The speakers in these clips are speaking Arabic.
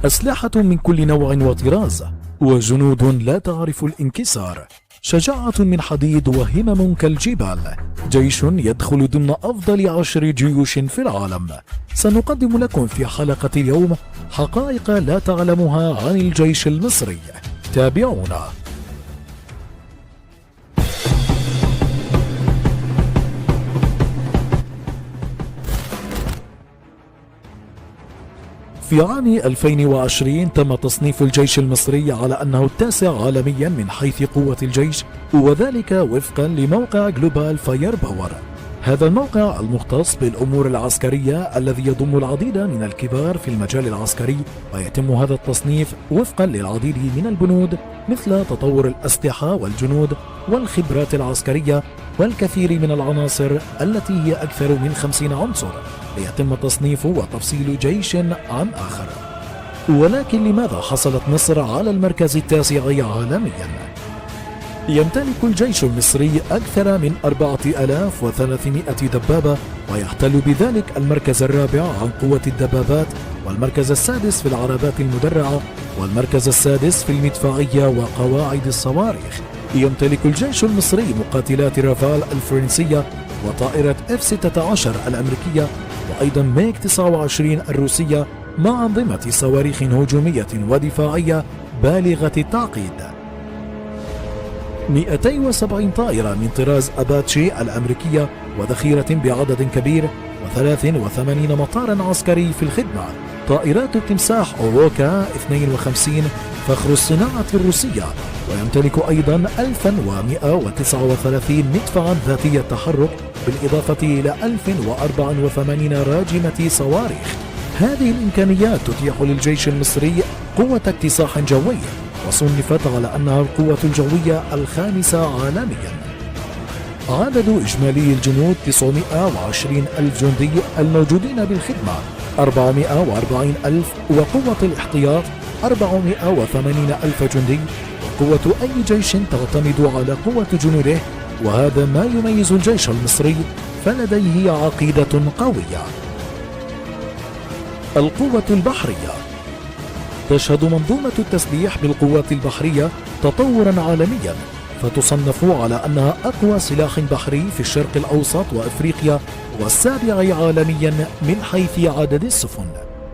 أسلحة من كل نوع وطراز، وجنود لا تعرف الانكسار، شجاعة من حديد وهمم كالجبال، جيش يدخل ضمن أفضل 10 جيوش في العالم. سنقدم لكم في حلقة اليوم حقائق لا تعلمها عن الجيش المصري. تابعونا. في عام 2020 تم تصنيف الجيش المصري على أنه التاسع عالميا من حيث قوة الجيش، وذلك وفقا لموقع جلوبال فاير باور. هذا الموقع المختص بالأمور العسكرية الذي يضم العديد من الكبار في المجال العسكري، ويتم هذا التصنيف وفقا للعديد من البنود مثل تطور الأسلحة والجنود والخبرات العسكرية والكثير من العناصر التي هي أكثر من 50 عنصر، ليتم تصنيف وتفصيل جيش عن آخر. ولكن لماذا حصلت مصر على المركز التاسع عالميا؟ يمتلك الجيش المصري أكثر من 4300 دبابة، ويحتل بذلك المركز الرابع عن قوة الدبابات، والمركز السادس في العربات المدرعة، والمركز السادس في المدفعية وقواعد الصواريخ. يمتلك الجيش المصري مقاتلات رافال الفرنسية وطائرة F-16 الأمريكية، وأيضا ميج 29 الروسية، مع أنظمة صواريخ هجومية ودفاعية بالغة التعقيد. 270 طائرة من طراز أباتشي الأمريكية وذخيرة بعدد كبير، و83 مطارا عسكري في الخدمة. طائرات التمساح أوروكا 52 فخر الصناعة الروسية، ويمتلك أيضا 1139 مدفعا ذاتي التحرك، بالإضافة إلى 1084 راجمة صواريخ. هذه الإمكانيات تتيح للجيش المصري قوة اكتساح جوي، وصنفت على أنها القوة الجوية الخامسة عالميا. عدد إجمالي الجنود 920 ألف جندي الموجودين بالخدمة 440 ألف، وقوة الاحتياط 480 ألف جندي. وقوة أي جيش تعتمد على قوة جنوده، وهذا ما يميز الجيش المصري، فلديه عقيدة قوية. القوة البحرية. تشهد منظومة التسليح بالقوات البحرية تطورا عالميا، فتصنف على أنها أقوى سلاح بحري في الشرق الأوسط وأفريقيا، والسابع عالميا من حيث عدد السفن،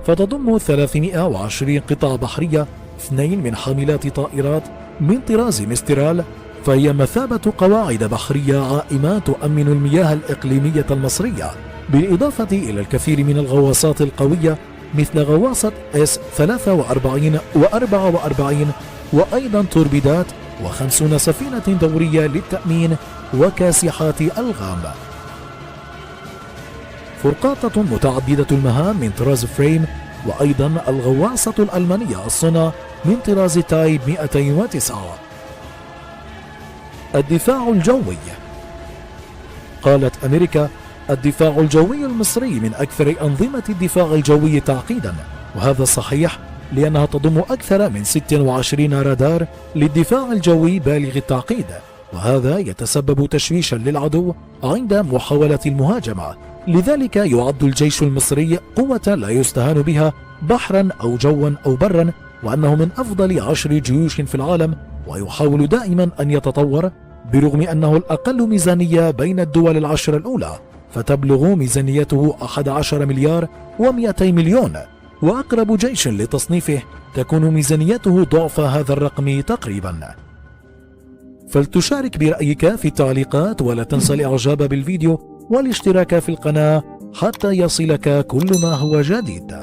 فتضم 320 قطعة بحرية، 2 من حاملات طائرات من طراز مسترال، فهي مثابة قواعد بحرية عائمة تؤمن المياه الإقليمية المصرية، بالإضافة إلى الكثير من الغواصات القوية مثل غواصة S-43 و-44، وأيضا توربيدات، و50 سفينة دورية للتأمين، وكاسحات ألغام. فرقاطة متعددة المهام من طراز فريم، وأيضا الغواصة الألمانية الصنع من طراز تايب 209. الدفاع الجوي. قالت أمريكا: الدفاع الجوي المصري من أكثر أنظمة الدفاع الجوي تعقيدا، وهذا صحيح لأنها تضم أكثر من 26 رادار للدفاع الجوي بالغ التعقيد، وهذا يتسبب تشويشا للعدو عند محاولة المهاجمة. لذلك يعد الجيش المصري قوة لا يستهان بها بحرا أو جوا أو برا، وأنه من أفضل 10 جيوش في العالم، ويحاول دائما أن يتطور، برغم أنه الأقل ميزانية بين الدول ال10 الأولى، فتبلغ ميزانيته 11 مليار و200 مليون، وأقرب جيش لتصنيفه تكون ميزانيته ضعف هذا الرقم تقريبا. فلتشارك برأيك في التعليقات، ولا تنسى الإعجاب بالفيديو والاشتراك في القناة حتى يصلك كل ما هو جديد.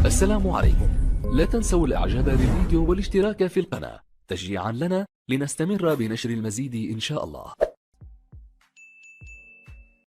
السلام عليكم. لا تنسوا الاعجاب بالفيديو والاشتراك في القناة تشجيعا لنا لنستمر بنشر المزيد إن شاء الله.